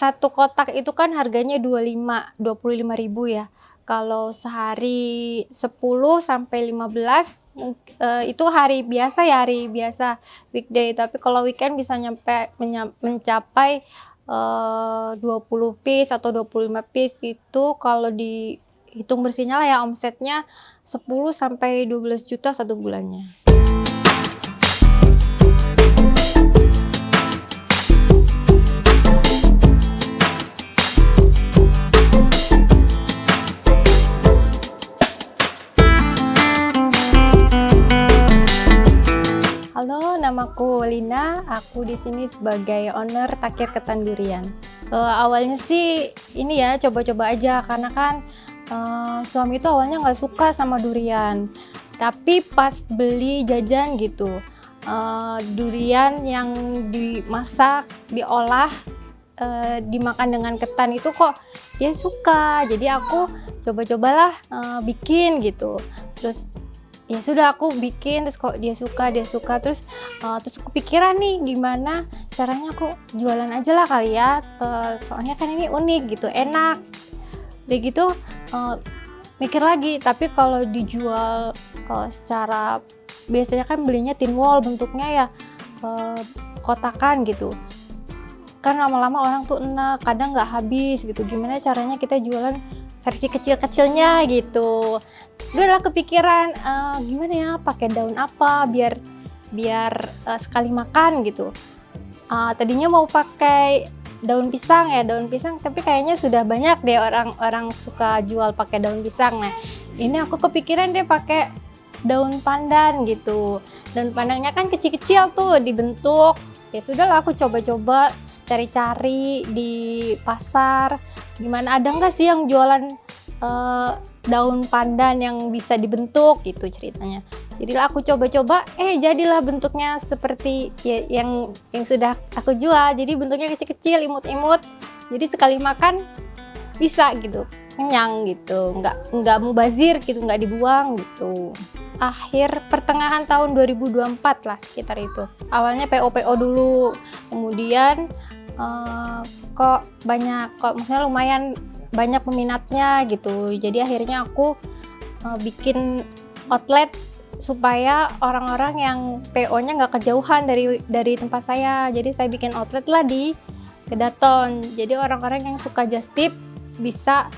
satu kotak itu kan harganya 25.000 ya. Kalau sehari 10 sampai 15 itu hari biasa ya, hari biasa weekday. Tapi kalau weekend bisa mencapai 20 piece atau 25 piece itu kalau dihitung bersihnya lah ya, omsetnya 10 sampai 12 juta satu bulannya. Halo, namaku Lina. Aku di sini sebagai owner Takir Ketan Durian. Awalnya sih ini ya, coba-coba aja karena kan suami itu awalnya nggak suka sama durian. Tapi pas beli jajan gitu, durian yang dimasak, diolah, dimakan dengan ketan itu kok dia suka. Jadi aku coba-cobalah bikin gitu. Terus ya sudah aku bikin, terus kok dia suka terus kepikiran nih gimana caranya aku jualan aja lah kali ya, soalnya kan ini unik gitu, enak udah gitu. Mikir lagi, tapi kalau dijual secara biasanya kan belinya tin wall bentuknya ya, kotakan gitu kan, lama-lama orang tuh enak, kadang nggak habis gitu. Gimana caranya kita jualan versi kecil-kecilnya gitu. Udahlah kepikiran gimana ya, pakai daun apa biar sekali makan gitu. Tadinya mau pakai daun pisang, tapi kayaknya sudah banyak deh orang suka jual pakai daun pisang. Nah, ini aku kepikiran deh pakai daun pandan gitu. Daun pandannya kan kecil-kecil tuh dibentuk. Ya sudahlah aku coba-coba cari-cari di pasar, gimana ada nggak sih yang jualan daun pandan yang bisa dibentuk gitu ceritanya. Jadilah aku coba-coba, jadilah bentuknya seperti ya, yang sudah aku jual. Jadi bentuknya kecil-kecil, imut-imut. Jadi sekali makan bisa gitu, kenyang gitu, nggak mubazir gitu, nggak dibuang gitu. Pertengahan tahun 2024 lah sekitar itu. Awalnya PO dulu, kemudian kok maksudnya lumayan banyak peminatnya gitu. Jadi akhirnya aku bikin outlet supaya orang-orang yang PO-nya nggak kejauhan dari tempat saya. Jadi saya bikin outlet lah di Kedaton. Jadi orang-orang yang suka just tip bisa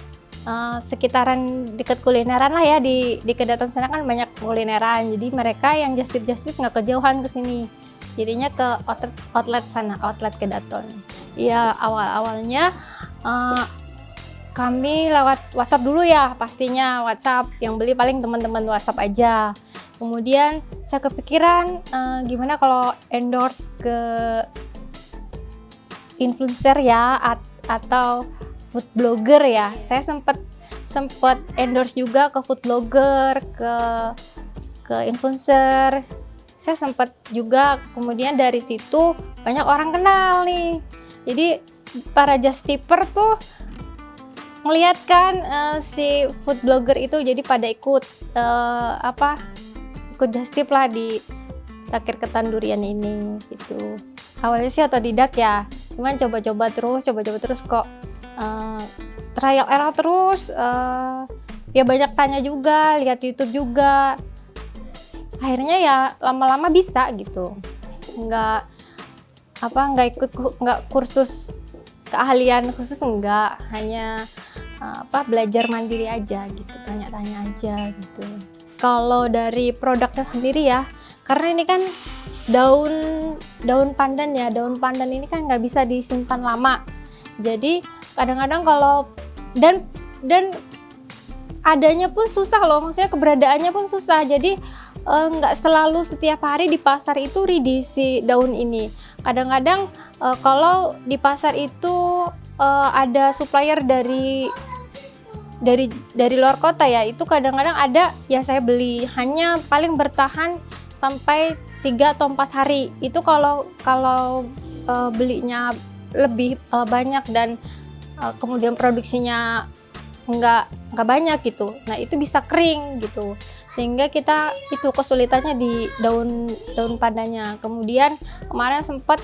sekitaran dekat kulineran lah ya, di Kedaton sana kan banyak kulineran. Jadi mereka yang just tip nggak kejauhan ke sini. Jadinya ke outlet sana, outlet Kedaton. Ya awalnya kami lewat WhatsApp dulu ya, pastinya WhatsApp. Yang beli paling teman-teman WhatsApp aja. Kemudian saya kepikiran gimana kalau endorse ke influencer ya, atau food blogger ya. Saya sempat endorse juga ke food blogger, ke influencer. Saya sempat juga, kemudian dari situ banyak orang kenal nih. Jadi para just tipper tuh ngeliat kan si food blogger itu, jadi pada ikut just tip lah di Takir Ketan Durian ini gitu. Awalnya sih otodidak ya, cuman coba-coba terus kok trial error terus, ya banyak tanya juga, lihat YouTube juga. Akhirnya ya lama-lama bisa gitu. Nggak kursus keahlian khusus, enggak, hanya belajar mandiri aja gitu, tanya-tanya aja gitu. Kalau dari produknya sendiri ya, karena ini kan daun pandan ya, daun pandan ini kan nggak bisa disimpan lama. Jadi kadang-kadang kalau dan adanya pun susah loh, maksudnya keberadaannya pun susah. Jadi nggak selalu setiap hari di pasar itu ready si daun ini. Kadang-kadang kalau di pasar itu ada supplier dari luar kota ya, itu kadang-kadang ada ya, saya beli hanya paling bertahan sampai 3 atau 4 hari. Itu kalau belinya lebih banyak dan kemudian produksinya nggak banyak gitu, nah itu bisa kering gitu, sehingga kita itu kesulitannya di daun pandannya. Kemudian kemarin sempat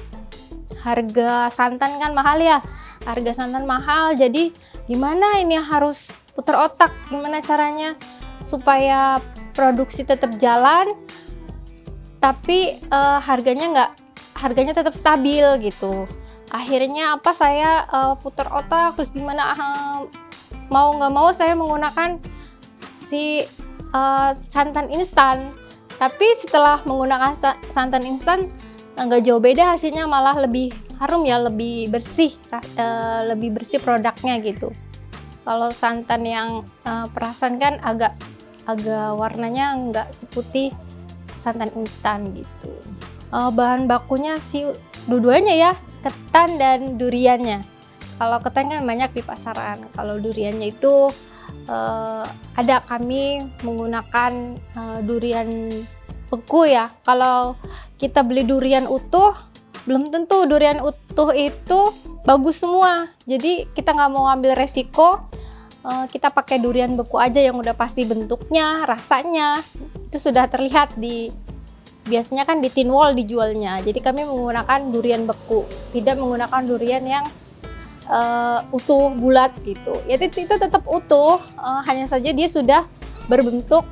harga santan kan mahal ya, harga santan mahal, jadi gimana ini harus putar otak gimana caranya supaya produksi tetap jalan tapi harganya tetap stabil gitu. Akhirnya saya putar otak, terus gimana mau nggak mau saya menggunakan si santan instan. Tapi setelah menggunakan santan instan nggak jauh beda hasilnya, malah lebih harum ya, lebih bersih produknya gitu. Kalau santan yang perasan kan agak warnanya nggak seputih santan instan gitu. Bahan bakunya sih dua-duanya ya, ketan dan duriannya. Kalau ketan kan banyak di pasaran, kalau duriannya itu ada kami menggunakan durian beku ya. Kalau kita beli durian utuh, belum tentu durian utuh itu bagus semua. Jadi kita nggak mau ambil resiko, kita pakai durian beku aja yang udah pasti bentuknya, rasanya itu sudah terlihat biasanya kan di tin wall dijualnya. Jadi kami menggunakan durian beku, tidak menggunakan durian yang utuh bulat gitu. Ya itu tetap utuh, hanya saja dia sudah berbentuk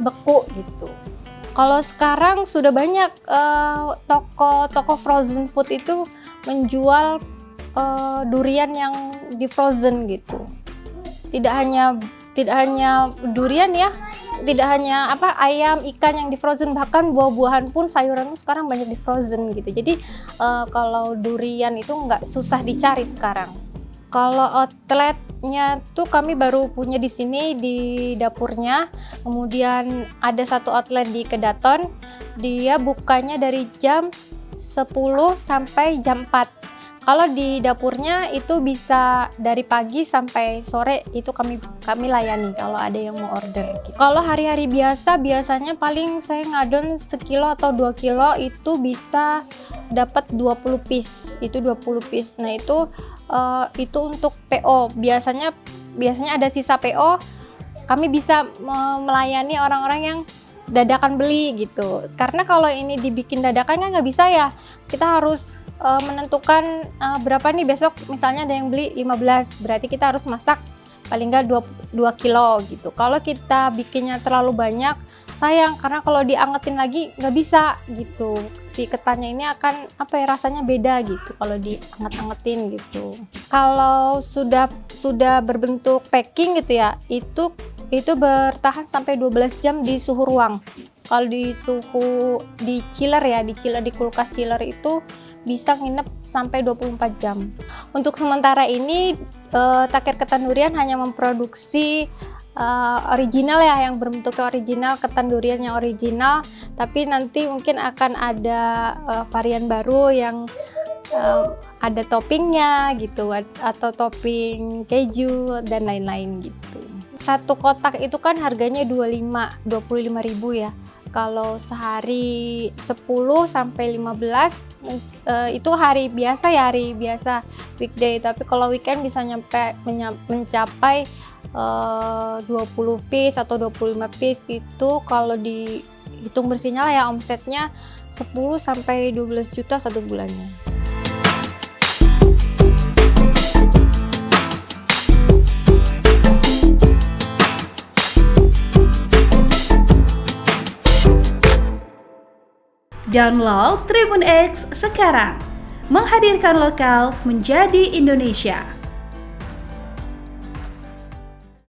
beku gitu. Kalau sekarang sudah banyak toko frozen food itu menjual durian yang di frozen gitu. Tidak hanya durian ya, tidak hanya ayam, ikan yang di frozen, bahkan buah-buahan pun, sayuran pun sekarang banyak di frozen gitu. Jadi kalau durian itu nggak susah dicari sekarang. Kalau outletnya tuh kami baru punya di sini di dapurnya. Kemudian ada satu outlet di Kedaton. Dia bukanya dari jam 10 sampai jam 4. Kalau di dapurnya itu bisa dari pagi sampai sore, itu kami layani kalau ada yang mau order gitu. Kalau hari-hari biasanya paling saya ngadon sekilo atau 2 kilo itu bisa dapat 20 piece. Itu 20 piece. Nah, itu untuk PO. Biasanya ada sisa PO, kami bisa melayani orang-orang yang dadakan beli gitu. Karena kalau ini dibikin dadakan kan nggak bisa ya. Kita harus menentukan berapa nih besok, misalnya ada yang beli 15, berarti kita harus masak paling nggak 2 kilo gitu. Kalau kita bikinnya terlalu banyak, sayang, karena kalau diangetin lagi nggak bisa gitu. Si ketannya ini akan rasanya beda gitu kalau dianget-angetin gitu. Kalau sudah berbentuk packing gitu ya, itu bertahan sampai 12 jam di suhu ruang. Kalau di chiller ya, di kulkas chiller itu bisa nginep sampai 24 jam. Untuk sementara ini Takir Ketan Durian hanya memproduksi original ya, yang berbentuknya original, ketan durian yang original, tapi nanti mungkin akan ada varian baru yang ada toppingnya gitu, atau topping keju dan lain-lain gitu. Satu kotak itu kan harganya 25.000 ya. Kalau sehari 10 sampai 15 itu hari biasa ya, weekday. Tapi kalau weekend bisa mencapai 20 piece atau 25 piece itu, kalau dihitung bersihnya lah ya, omsetnya 10 sampai 12 juta satu bulannya. Download Tribun X sekarang, menghadirkan lokal menjadi Indonesia.